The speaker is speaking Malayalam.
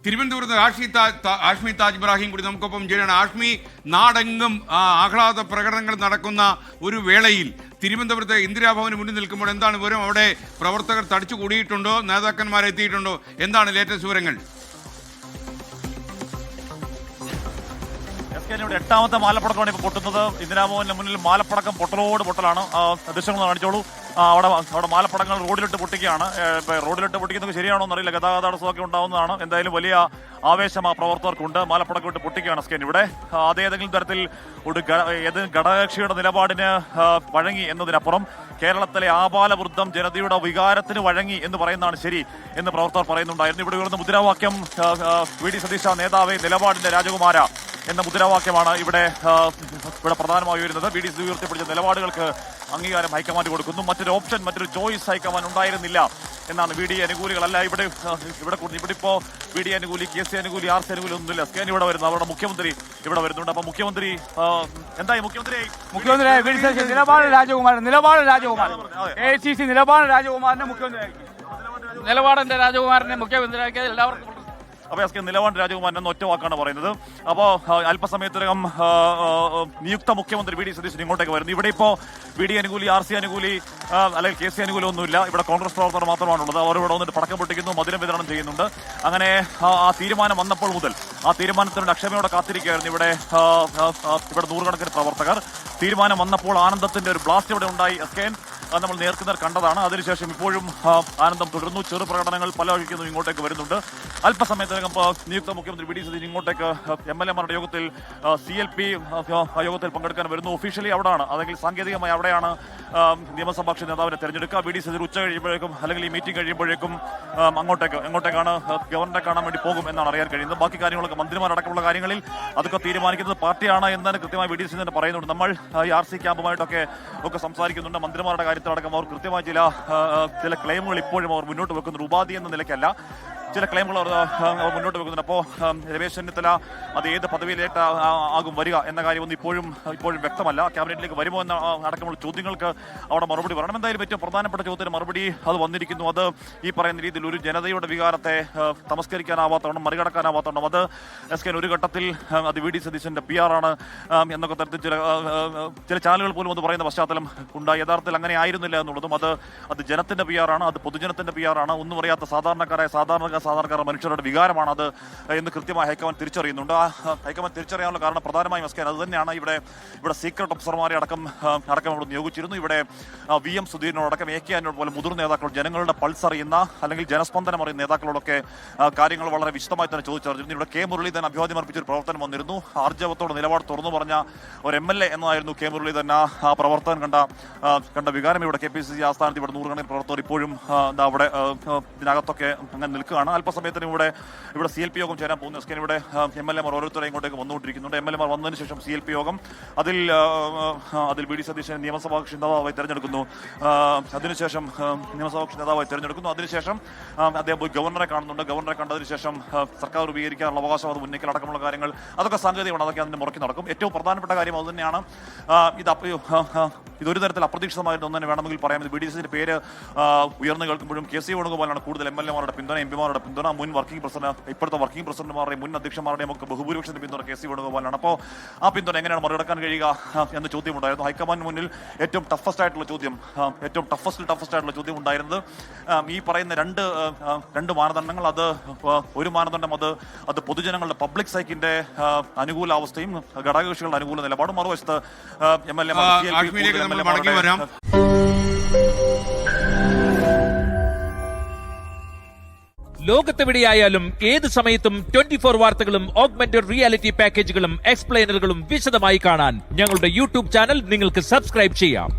തിരുവനന്തപുരത്ത് ആഷ്മി താജ് ഇബ്രാഹിം കൂടി നമുക്കൊപ്പം ചേരുകയാണ്. ആഷ്മി, നാടെങ്ങും ആഹ്ലാദ പ്രകടനങ്ങൾ നടക്കുന്ന ഒരു വേളയിൽ തിരുവനന്തപുരത്ത് ഇന്ദിരാഭവന് മുന്നിൽ നിൽക്കുമ്പോൾ എന്താണ് വിവരം? അവിടെ പ്രവർത്തകർ തടിച്ചു കൂടിയിട്ടുണ്ടോ? നേതാക്കന്മാർ എത്തിയിട്ടുണ്ടോ? എന്താണ് ലേറ്റസ്റ്റ് വിവരങ്ങൾ? ഇവിടെ എട്ടാമത്തെ മാലപ്പടക്കമാണ് ഇപ്പോൾ പൊട്ടുന്നത്. ഇന്ദിരാഭവന്റെ മുന്നിൽ മാലപ്പടക്കം പൊട്ടലാണ്. ദൃശ്യങ്ങൾ കാണിച്ചോളൂ. അവിടെ മാലപ്പടങ്ങൾ റോഡിലിട്ട് പൊട്ടിക്കുകയാണ്. റോഡിലിട്ട് പൊട്ടിക്കുന്നത് ശരിയാണോ എന്നറിയില്ല, ഗതാഗത തടസ്സമൊക്കെ ഉണ്ടാവുന്നതാണ്. എന്തായാലും വലിയ ആവേശം ആ പ്രവർത്തകർക്കുണ്ട്. മാലപ്പടക്കം ഇട്ട് പൊട്ടിക്കുകയാണ് സ്കേൻ. ഇവിടെ അതേതെങ്കിലും തരത്തിൽ ഒരു ഘടകകക്ഷിയുടെ നിലപാടിന് വഴങ്ങി എന്നതിനപ്പുറം കേരളത്തിലെ ആപാലവൃദ്ധം ജനതയുടെ വികാരത്തിന് വഴങ്ങി എന്ന് പറയുന്നതാണ് ശരി എന്ന് പ്രവർത്തകർ പറയുന്നുണ്ടായിരുന്നു. ഇവിടെ ഉയർന്ന മുദ്രാവാക്യം വി ഡി സതീശ നേതാവേ നിലപാടിന്റെ രാജകുമാര എന്ന മുദ്രാവാക്യമാണ് ഇവിടെ പ്രധാനമായി വരുന്നത്. വി ഡി ഉയർത്തിപ്പിടിച്ച നിലപാടുകൾക്ക് അംഗീകാരം ഹൈക്കമാൻഡ് കൊടുക്കുന്നു. മറ്റൊരു ഓപ്ഷൻ, മറ്റൊരു ചോയ്സ് ഹൈക്കമാൻഡ് ഉണ്ടായിരുന്നില്ല എന്നാണ് വി ഡി അനുകൂലികളല്ല ഇവിടെ ഇപ്പോ വി ഡി അനുകൂലി, കെ സി അനുകൂലി, ആർ സി അനുകൂലി ഒന്നുമില്ല. സ്കാൻ ഇവിടെ വരുന്നു. അവരുടെ മുഖ്യമന്ത്രി ഇവിടെ വരുന്നുണ്ട്. അപ്പൊ മുഖ്യമന്ത്രി എന്തായി? മുഖ്യമന്ത്രി നിലപാട് രാജകുമാരൻ ACC നിലപാട് രാജകുമാരനെ മുഖ്യമന്ത്രി, നിലപാടിന്റെ രാജകുമാരനെ മുഖ്യമന്ത്രിയാക്കിയത് എല്ലാവർക്കും. അപ്പോൾ എസ് കെ നിലപാട് രാജകുമാരൻ എന്ന ഒറ്റ വാക്കാണ് പറയുന്നത്. അപ്പോൾ അല്പസമയത്തിനകം നിയുക്ത മുഖ്യമന്ത്രി വി ഡി സതീശൻ ഇങ്ങോട്ടേക്ക് വരുന്നു. ഇവിടെ ഇപ്പോൾ വി ഡി അനുകൂലി, ആർ സി അനുകൂലി അല്ലെങ്കിൽ കെ സി അനുകൂലി ഒന്നുമില്ല. ഇവിടെ കോൺഗ്രസ് പ്രവർത്തകർ മാത്രമാണുള്ളത്. അവർ ഇവിടെ വന്നിട്ട് പടക്കം പൊട്ടിക്കുന്നു, മധുരം വിതരണം ചെയ്യുന്നുണ്ട്. അങ്ങനെ ആ തീരുമാനം വന്നപ്പോൾ മുതൽ ആ തീരുമാനത്തിനുള്ള അക്ഷമയോടെ കാത്തിരിക്കുകയായിരുന്നു ഇവിടെ നൂറുകണക്കിന് പ്രവർത്തകർ. തീരുമാനം വന്നപ്പോൾ ആനന്ദത്തിന്റെ ഒരു ബ്ലാസ്റ്റ് ഇവിടെ ഉണ്ടായി. എസ് കെ നമ്മൾ നേർക്കുനേർ കണ്ടതാണ്. അതിനുശേഷം ഇപ്പോഴും ആനന്ദം തുടരുന്നു. ചെറു പ്രകടനങ്ങൾ പല വഴിക്കുന്നു ഇങ്ങോട്ടേക്ക് വരുന്നുണ്ട്. അല്പസമയത്തിനകം നിയുക്ത മുഖ്യമന്ത്രി വി ഡി സതീശൻ ഇങ്ങോട്ടേക്ക് MLA-മാരുടെ യോഗത്തിൽ CLP യോഗത്തിൽ പങ്കെടുക്കാൻ വരുന്നു. ഒഫീഷ്യലി അവിടെയാണ്, അല്ലെങ്കിൽ സാങ്കേതികമായി അവിടെയാണ് നിയമസഭാ കക്ഷി നേതാവിനെ തെരഞ്ഞെടുക്കുക. വി ഡി സതീശൻ ഉച്ച കഴിയുമ്പോഴേക്കും അല്ലെങ്കിൽ ഈ മീറ്റിംഗ് കഴിയുമ്പോഴേക്കും എങ്ങോട്ടേക്കാണ് ഗവർണറെ കാണാൻ വേണ്ടി പോകും എന്നാണ് അറിയാൻ കഴിയുന്നത്. ബാക്കി കാര്യങ്ങളൊക്കെ മന്ത്രിമാരടക്കമുള്ള കാര്യങ്ങളിൽ അതൊക്കെ തീരുമാനിക്കുന്നത് പാർട്ടിയാണ് എന്നതിന് കൃത്യമായി വി ഡി സതീശൻ തന്നെ പറയുന്നുണ്ട്. നമ്മൾ ഈ RC ക്യാമ്പുമായിട്ടൊക്കെ സംസാരിക്കുന്നുണ്ട്. മന്ത്രിമാരുടെ കാര്യത്തിലടക്കം അവർ കൃത്യമായി ചില ക്ലെയിമുകൾ ഇപ്പോഴും അവർ മുന്നോട്ട് വെക്കുന്നുണ്ട്. ഉപാധി എന്ന നിലയ്ക്കല്ല, ചില ക്ലെയിമുകൾ അവർ മുന്നോട്ട് വെക്കുന്നുണ്ട്. അപ്പോൾ രമേശ് ചെന്നിത്തല അത് ഏത് പദവിയിലേക്ക് ആകും വരിക എന്ന കാര്യമൊന്നും ഇപ്പോഴും വ്യക്തമല്ല. ക്യാബിനറ്റിലേക്ക് വരുമോ എന്ന അടക്കമുള്ള ചോദ്യങ്ങൾക്ക് അവിടെ മറുപടി പറയണം. എന്തായാലും ഏറ്റവും പ്രധാനപ്പെട്ട ചോദ്യത്തിന് മറുപടി അത് വന്നിരിക്കുന്നു. അത് ഈ പറയുന്ന രീതിയിൽ ഒരു ജനതയുടെ വികാരത്തെ തമസ്കരിക്കാനാവാത്തവണ്ണം, മറികടക്കാനാവാത്തവണ്ണം അത് എസ് കെ ഒരു ഘട്ടത്തിൽ അത് വി ഡി സതീശന്റെ PR ആണ് എന്നൊക്കെ തരത്തിൽ ചില ചാനലുകൾ പോലും അത് പറയുന്ന പശ്ചാത്തലം ഉണ്ടായി. യഥാർത്ഥത്തിൽ അങ്ങനെ ആയിരുന്നില്ല എന്നുള്ളതും അത് ജനത്തിന്റെ PR ആണ്, അത് പൊതുജനത്തിന്റെ PR ആണ്. ഒന്നും അറിയാത്ത സാധാരണക്കാർ മനുഷ്യരുടെ വികാരമാണ് അത് എന്ന് കൃത്യമായി ഹൈക്കമാൻഡ് തിരിച്ചറിയുന്നുണ്ട്. ആ ഹൈക്കമാൻഡ് തിരിച്ചറിയാനുള്ള കാരണം പ്രധാനമായും എസ് കെ അത് തന്നെയാണ്. ഇവിടെ സീക്രട്ട് ഓഫീസർമാരെ അടക്കം ഇവിടെ നിയോഗിച്ചിരുന്നു. ഇവിടെ VM സുധീരനോടക്കം AK ആന്റണിയോട് പോലെ മുതിർന്ന നേതാക്കളോട്, ജനങ്ങളുടെ പൾസ് അറിയുന്ന അല്ലെങ്കിൽ ജനസ്പന്ദനം അറിയുന്ന നേതാക്കളോടൊക്കെ കാര്യങ്ങൾ വളരെ വിശദമായി തന്നെ ചോദിച്ചറിഞ്ഞിരുന്നു. ഇവിടെ K മുരളീധരൻ അഭിവാദ്യം അർപ്പിച്ചൊരു പ്രവർത്തനം വന്നിരുന്നു. ആർജവത്തോടെ നിലപാട് തുറന്നു പറഞ്ഞ ഒരു MLA എന്നതായിരുന്നു K മുരളീധരൻ. ആ പ്രവർത്തനം കണ്ട വികാരം ഇവിടെ KPCC ആസ്ഥാനത്ത് ഇവിടെ നൂറുകണക്കിന് പ്രവർത്തകർ ഇപ്പോഴും അവിടെ ഇതിനകത്തൊക്കെ അങ്ങനെ നിൽക്കുകയാണ്. അല്പസമയത്തിന് ഇവിടെ CLP യോഗം ചേരാൻ പോകുന്നു. എസ് കെ ഇവിടെ MLA-മാർ ഓരോരുത്തരെ ഇങ്ങോട്ടേക്ക് വന്നുകൊണ്ടിരിക്കുന്നുണ്ട്. MLA-മാർ വന്നതിന് ശേഷം CLP യോഗം, അതിൽ വി ഡി സതീശൻ നിയമസഭാ കക്ഷി നേതാവായി തെരഞ്ഞെടുക്കുന്നു. അതിനുശേഷം അതിനുശേഷം അദ്ദേഹം പോയി ഗവർണറെ കാണുന്നുണ്ട്. ഗവർണറെ കണ്ടതിന് ശേഷം സർക്കാർ രൂപീകരിക്കാനുള്ള അവകാശവാദം ഉന്നയിക്കൽ അടക്കമുള്ള കാര്യങ്ങൾ അതൊക്കെ സാങ്കേതികമാണ്. അതൊക്കെ അതിന്റെ മുറക്കി നടക്കും. ഏറ്റവും പ്രധാനപ്പെട്ട കാര്യം അത് തന്നെയാണ്. ഇതൊരു തരത്തിൽ അപ്രതീക്ഷിതമായിരുന്നു എന്ന് തന്നെ വേണമെങ്കിൽ പറയാം. വി ഡി സതീശന്റെ പേര് ഉയർന്നു കേൾക്കുമ്പോഴും KC വേണുഗോപാലാണ് കൂടുതൽ MLA-മാരുടെ പിന്തുണ, MP-മാരുടെ പിന്തുണ, മുൻ വർക്കിംഗ് പ്രസിഡന്റ്, ഇപ്പോഴത്തെ വർക്കിംഗ് പ്രസിഡന്റുമാരുടെയും മുൻ അധ്യക്ഷന്മാരുടെയും ഒക്കെ ബഹുഭൂരിപക്ഷത്തിന്റെ പിന്തുണ KC വേണുഗോപാലാണ്. അപ്പോൾ ആ പിന്തുണ എങ്ങനെയാണ് മറികടക്കാൻ കഴിയുക എന്ന ചോദ്യമുണ്ടായിരുന്നു. ഹൈക്കമാൻഡിന് മുന്നിൽ ഏറ്റവും ടഫസ്റ്റ് ആയിട്ടുള്ള ചോദ്യം ഉണ്ടായിരുന്നത് ഈ പറയുന്ന രണ്ട് മാനദണ്ഡങ്ങൾ. ഒരു മാനദണ്ഡം അത് പൊതുജനങ്ങളുടെ പബ്ലിക് സൈക്കിന്റെ അനുകൂലാവസ്ഥയും ഘടകകക്ഷികളുടെ അനുകൂല നിലപാടും, മറുവശത്ത് MLA മടങ്ങി വരാം. ലോകത്തെവിടെയായാലും ഏത് സമയത്തും 24 വാർത്തകളും ഓഗ്മെന്റഡ് റിയാലിറ്റി പാക്കേജുകളും എക്സ്പ്ലെയിനറുകളും വിശദമായി കാണാൻ ഞങ്ങളുടെ YouTube ചാനൽ നിങ്ങൾക്ക് സബ്സ്ക്രൈബ് ചെയ്യാം.